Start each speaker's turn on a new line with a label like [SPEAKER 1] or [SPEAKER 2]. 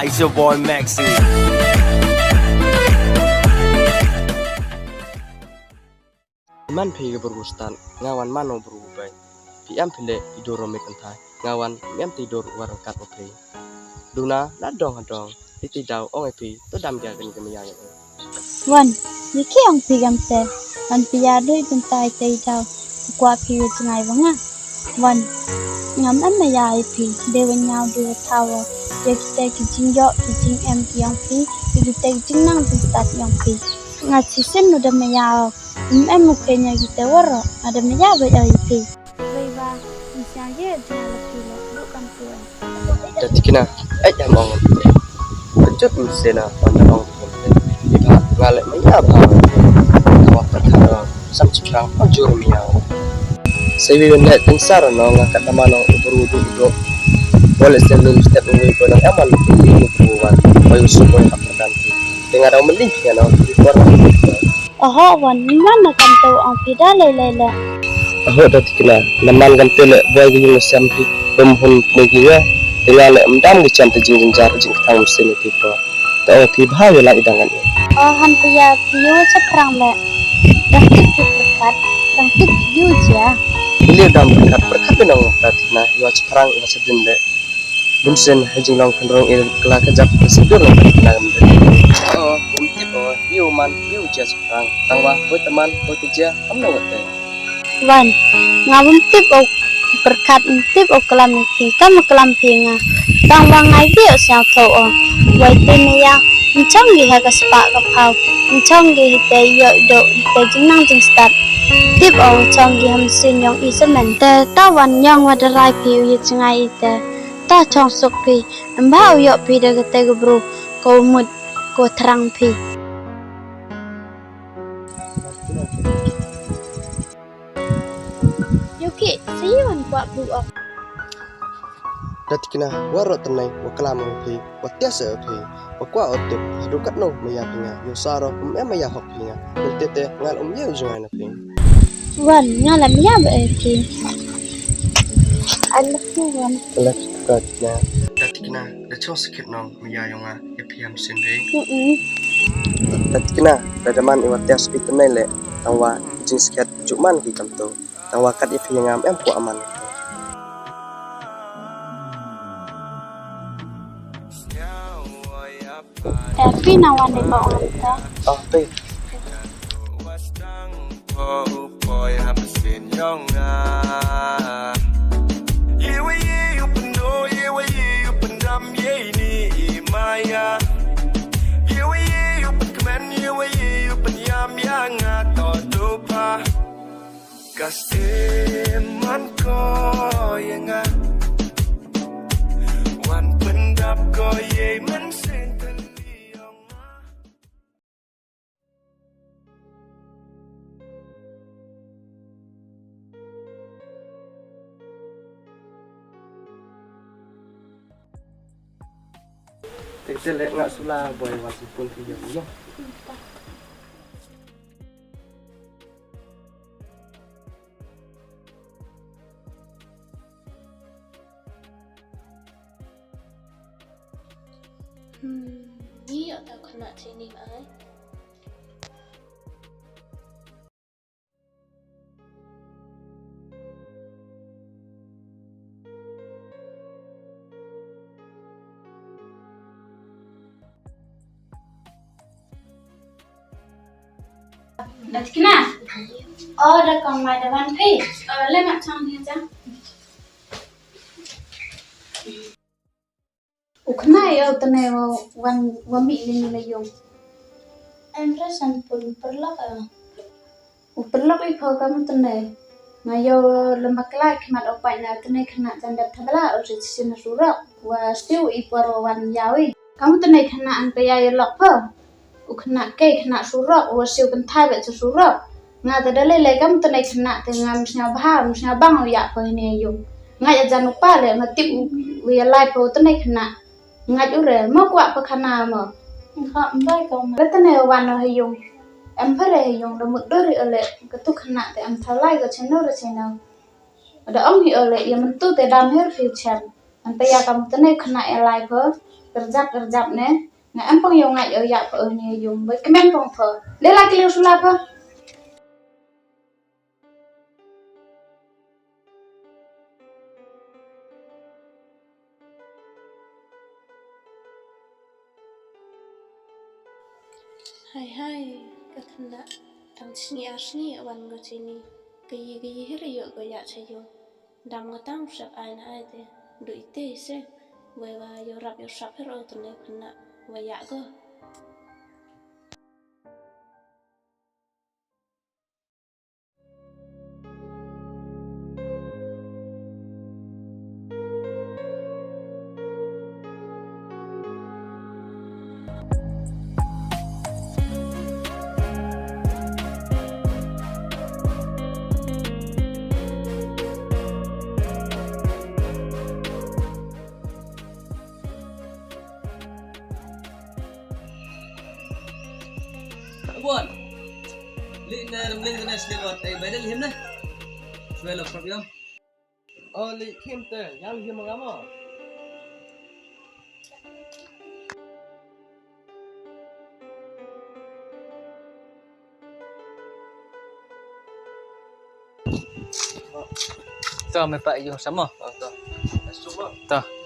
[SPEAKER 1] It's your boy Maxi.
[SPEAKER 2] Man phi berbustan ngawan mano berubah. Piam pile idoro mekantai ngawan piam tidur warakat opi. Duna nadong ditidau ong epi to dam gagan kemiyang.
[SPEAKER 3] Wan, niki ang pigam te, wan piyado ibentai te idau, kwa piyo tengay wanga. Wan, ngam an maya ipi, dewa nyao dewa tawa, ya kita kijing yo, kijing em kiyang pi, kita kijing nang bistat yang pi. Ngat sisen udah maya, em mukanya kita waro, ada maya bayo ipi. Beba, misalnya ye jangan pilo, bukan tuan.
[SPEAKER 2] Jadi kena, mong. Pecut misena pada ong. Iba ngalek maya bah. Awak terkadang sam cikrang ajur miau. Sewi net tensar no ngakat nama no berudu do. Boleh selul step away ko ng amal ini buwan. Bayu suboy hakadan. Dengar ang mending no di warna.
[SPEAKER 3] Oh, wan, mana kan tahu ang pida lele.
[SPEAKER 2] Ahoy dati kena, naman kan tele boy yung sampi pemhun megiya. Dengan lek mendam gicam terjing jar jing tang mesin itu po. Tak pi bahaya lah idangan.
[SPEAKER 3] Oh, han punya piu ceprang le. Dah tip berkat, dah tip piu je.
[SPEAKER 2] Bila dam berkat benang berarti na yo ceprang yo sedin le. Bunsen hajing long kendrong il kela kejap sedur long kena mendem. Oh, tip oh, piu man piu je ceprang. Tangwa boy teman boy kerja kamu nak buat.
[SPEAKER 3] Wan, ngawin tip oh berkat tip oh kelam pi, kamu kelam pi nga. Tang wang ngai bio siang tau oh. Wai tene ya, mencong gi ha kaspak kapau, mencong gi hite yo do hite jinang jing start. Tip oh chong gi ham sin yong isemen te ta wan yong wadarai pi yu cengai ite. Ta chong sok pi, embau yo pi de kete gebru, ko mut ko terang pi. Yuki, siyon buat buok.
[SPEAKER 2] Dati kena warot tenai wakala mengpi watiasa pi wakwa otip hadukat no maya pinga yo saro maya hok pinga bertete ngal ye ujungan pi
[SPEAKER 3] Wan, ngalam ya berki. Allah wan.
[SPEAKER 2] kelak katnya dati kena da chos skip no maya yonga epiam sinde dati kena da daman watiasitenai le tangwa jing skat juman ki kamto tangwa kat epi ngam em pu aman.
[SPEAKER 3] Tapi nawan di bawah kita.
[SPEAKER 2] Oh, baik. Kita lek ngak sula boy wasipun video yo.
[SPEAKER 3] Ni atau kena sini ai. Đặt cái nào? Đã còn ngoài đàn anh phi. Lên mặt trong nha cha. Cái này tên này wan bị lên là dùng. Em rất sẵn perlok perlok đi phô kamu tên này. Mà yo lemak lại khi mặt opai na tên này khana janda thabla ở trên sini surak wa still iparo wan yawi. Kamu tên này khana an pe ya lok phơ. Ukna ke kena surak wasiu kentai bet surak nga ta dale le kam tenai kena tengam snya bah snya bang ya ko ne yu nga ya janu pa le nga tip wi lai po tenai kena nga ure mo kwa pa khana mo kha mbai ko ma tenai wan no yu em phare yu do mut do ri ole ka tu kena te am thalai ko cheno re cheno da om hi ole ya man tu te dam her future an pa ya kam tenai kena ya lai po kerjap nih nggak empang yang ngajak ya nih yung baik kemen pong per lela kilo sulapa
[SPEAKER 1] Hai, kakanda tang sini arsni wan go sini gayi hiri go ya chayo dam go tang shap aina aide do ite se wa yo rap yo shap hero tne khna wa ya go
[SPEAKER 4] Buồn Linh linh cái này sẽ gọi tay bé đến hiếm đấy Về lộc sập không
[SPEAKER 2] Lì khiêm tệ yang hiếm mà lắm à
[SPEAKER 4] Cho mày phải dùng sắm à
[SPEAKER 2] Tao. Suma.
[SPEAKER 4] Tao